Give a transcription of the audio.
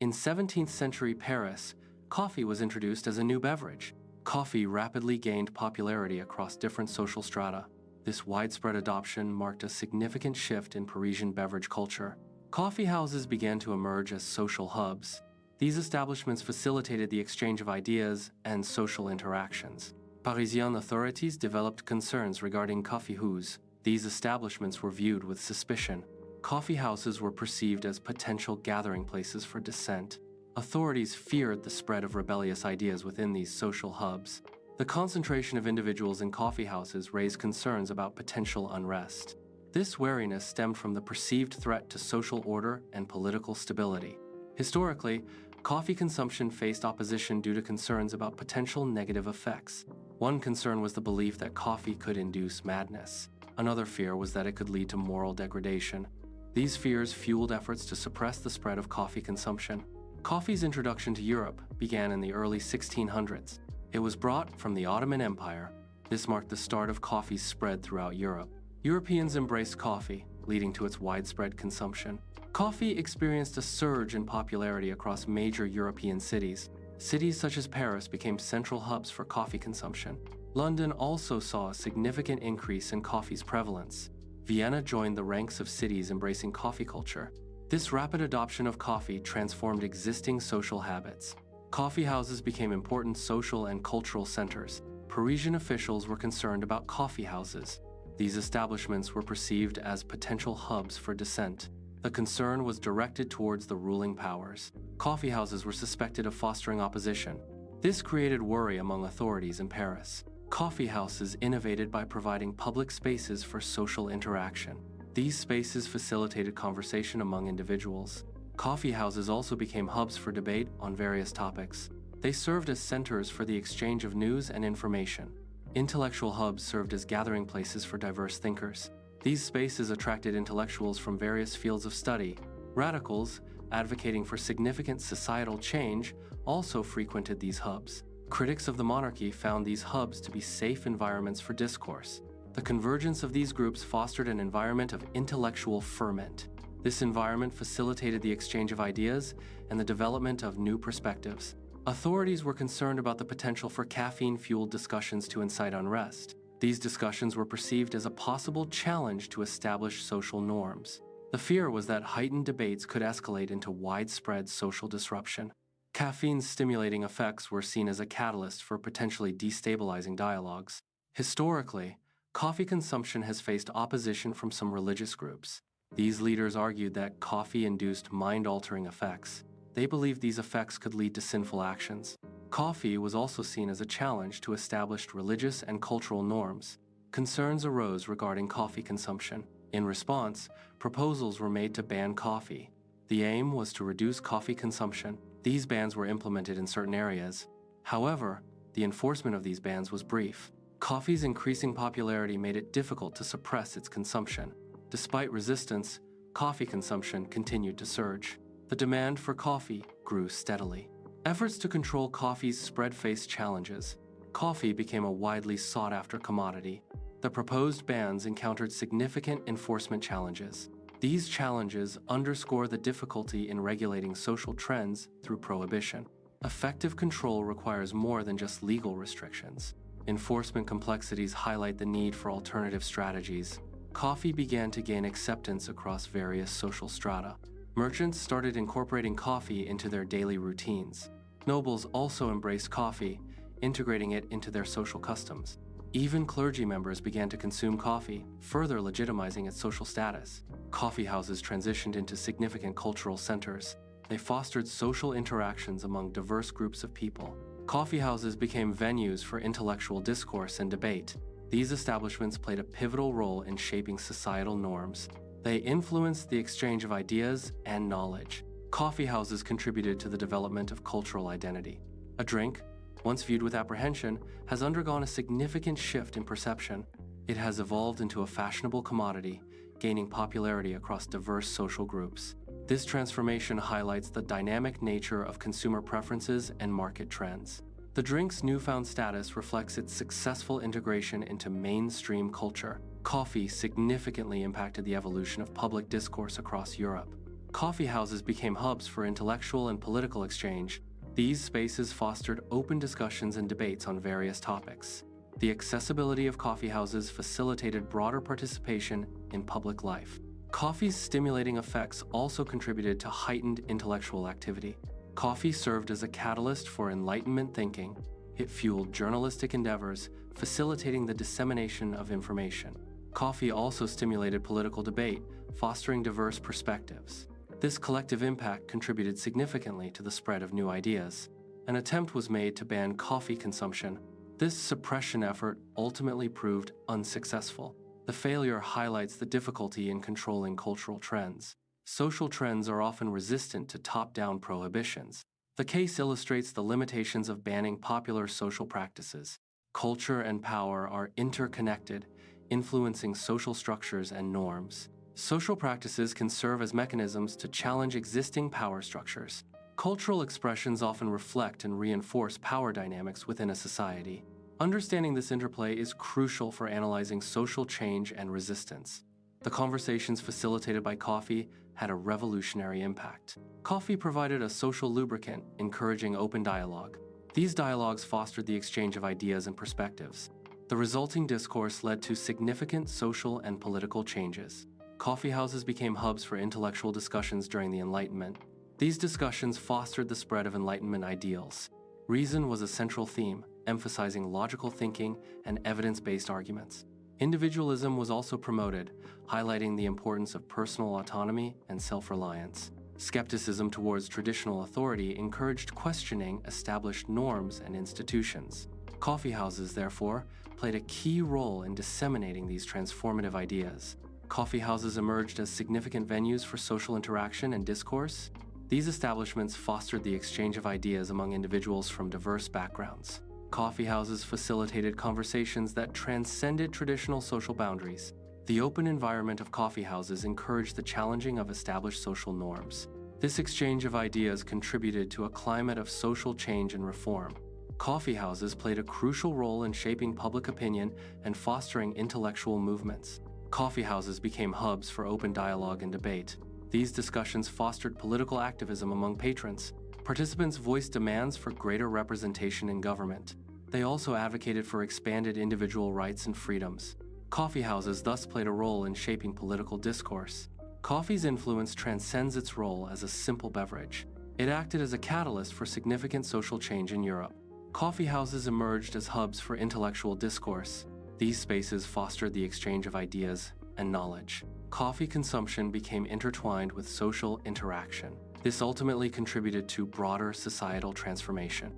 In 17th century Paris, coffee was introduced as a new beverage. Coffee rapidly gained popularity across different social strata. This widespread adoption marked a significant shift in Parisian beverage culture. Coffee houses began to emerge as social hubs. These establishments facilitated the exchange of ideas and social interactions. Parisian authorities developed concerns regarding coffee-houses. These establishments were viewed with suspicion. Coffee houses were perceived as potential gathering places for dissent. Authorities feared the spread of rebellious ideas within these social hubs. The concentration of individuals in coffee houses raised concerns about potential unrest. This wariness stemmed from the perceived threat to social order and political stability. Historically, coffee consumption faced opposition due to concerns about potential negative effects. One concern was the belief that coffee could induce madness. Another fear was that it could lead to moral degradation. These fears fueled efforts to suppress the spread of coffee consumption. Coffee's introduction to Europe began in the early 1600s. It was brought from the Ottoman Empire. This marked the start of coffee's spread throughout Europe. Europeans embraced coffee, leading to its widespread consumption. Coffee experienced a surge in popularity across major European cities. Cities such as Paris became central hubs for coffee consumption. London also saw a significant increase in coffee's prevalence. Vienna joined the ranks of cities embracing coffee culture. This rapid adoption of coffee transformed existing social habits. Coffee houses became important social and cultural centers. Parisian officials were concerned about coffee houses. These establishments were perceived as potential hubs for dissent. The concern was directed towards the ruling powers. Coffee houses were suspected of fostering opposition. This created worry among authorities in Paris. Coffee houses innovated by providing public spaces for social interaction. These spaces facilitated conversation among individuals. Coffee houses also became hubs for debate on various topics. They served as centers for the exchange of news and information. Intellectual hubs served as gathering places for diverse thinkers. These spaces attracted intellectuals from various fields of study. Radicals, advocating for significant societal change, also frequented these hubs. Critics of the monarchy found these hubs to be safe environments for discourse. The convergence of these groups fostered an environment of intellectual ferment. This environment facilitated the exchange of ideas and the development of new perspectives. Authorities were concerned about the potential for caffeine-fueled discussions to incite unrest. These discussions were perceived as a possible challenge to established social norms. The fear was that heightened debates could escalate into widespread social disruption. Caffeine's stimulating effects were seen as a catalyst for potentially destabilizing dialogues. Historically, coffee consumption has faced opposition from some religious groups. These leaders argued that coffee induced mind-altering effects. They believed these effects could lead to sinful actions. Coffee was also seen as a challenge to established religious and cultural norms. Concerns arose regarding coffee consumption. In response, proposals were made to ban coffee. The aim was to reduce coffee consumption. These bans were implemented in certain areas. However, the enforcement of these bans was brief. Coffee's increasing popularity made it difficult to suppress its consumption. Despite resistance, coffee consumption continued to surge. The demand for coffee grew steadily. Efforts to control coffee's spread faced challenges. Coffee became a widely sought-after commodity. The proposed bans encountered significant enforcement challenges. These challenges underscore the difficulty in regulating social trends through prohibition. Effective control requires more than just legal restrictions. Enforcement complexities highlight the need for alternative strategies. Coffee began to gain acceptance across various social strata. Merchants started incorporating coffee into their daily routines. Nobles also embraced coffee, integrating it into their social customs. Even clergy members began to consume coffee, further legitimizing its social status. Coffee houses transitioned into significant cultural centers. They fostered social interactions among diverse groups of people. Coffee houses became venues for intellectual discourse and debate. These establishments played a pivotal role in shaping societal norms. They influenced the exchange of ideas and knowledge. Coffee houses contributed to the development of cultural identity. A drink, once viewed with apprehension, has undergone a significant shift in perception. It has evolved into a fashionable commodity, gaining popularity across diverse social groups. This transformation highlights the dynamic nature of consumer preferences and market trends. The drink's newfound status reflects its successful integration into mainstream culture. Coffee significantly impacted the evolution of public discourse across Europe. Coffee houses became hubs for intellectual and political exchange. These spaces fostered open discussions and debates on various topics. The accessibility of coffee houses facilitated broader participation in public life. Coffee's stimulating effects also contributed to heightened intellectual activity. Coffee served as a catalyst for Enlightenment thinking. It fueled journalistic endeavors, facilitating the dissemination of information. Coffee also stimulated political debate, fostering diverse perspectives. This collective impact contributed significantly to the spread of new ideas. An attempt was made to ban coffee consumption. This suppression effort ultimately proved unsuccessful. The failure highlights the difficulty in controlling cultural trends. Social trends are often resistant to top-down prohibitions. The case illustrates the limitations of banning popular social practices. Culture and power are interconnected, influencing social structures and norms. Social practices can serve as mechanisms to challenge existing power structures. Cultural expressions often reflect and reinforce power dynamics within a society. Understanding this interplay is crucial for analyzing social change and resistance. The conversations facilitated by coffee had a revolutionary impact. Coffee provided a social lubricant, encouraging open dialogue. These dialogues fostered the exchange of ideas and perspectives. The resulting discourse led to significant social and political changes. Coffee houses became hubs for intellectual discussions during the Enlightenment. These discussions fostered the spread of Enlightenment ideals. Reason was a central theme, emphasizing logical thinking and evidence-based arguments. Individualism was also promoted, highlighting the importance of personal autonomy and self-reliance. Skepticism towards traditional authority encouraged questioning established norms and institutions. Coffee houses, therefore, played a key role in disseminating these transformative ideas. Coffee houses emerged as significant venues for social interaction and discourse. These establishments fostered the exchange of ideas among individuals from diverse backgrounds. Coffee houses facilitated conversations that transcended traditional social boundaries. The open environment of coffee houses encouraged the challenging of established social norms. This exchange of ideas contributed to a climate of social change and reform. Coffee houses played a crucial role in shaping public opinion and fostering intellectual movements. Coffee houses became hubs for open dialogue and debate. These discussions fostered political activism among patrons. Participants voiced demands for greater representation in government. They also advocated for expanded individual rights and freedoms. Coffee houses thus played a role in shaping political discourse. Coffee's influence transcends its role as a simple beverage. It acted as a catalyst for significant social change in Europe. Coffee houses emerged as hubs for intellectual discourse. These spaces fostered the exchange of ideas and knowledge. Coffee consumption became intertwined with social interaction. This ultimately contributed to broader societal transformation.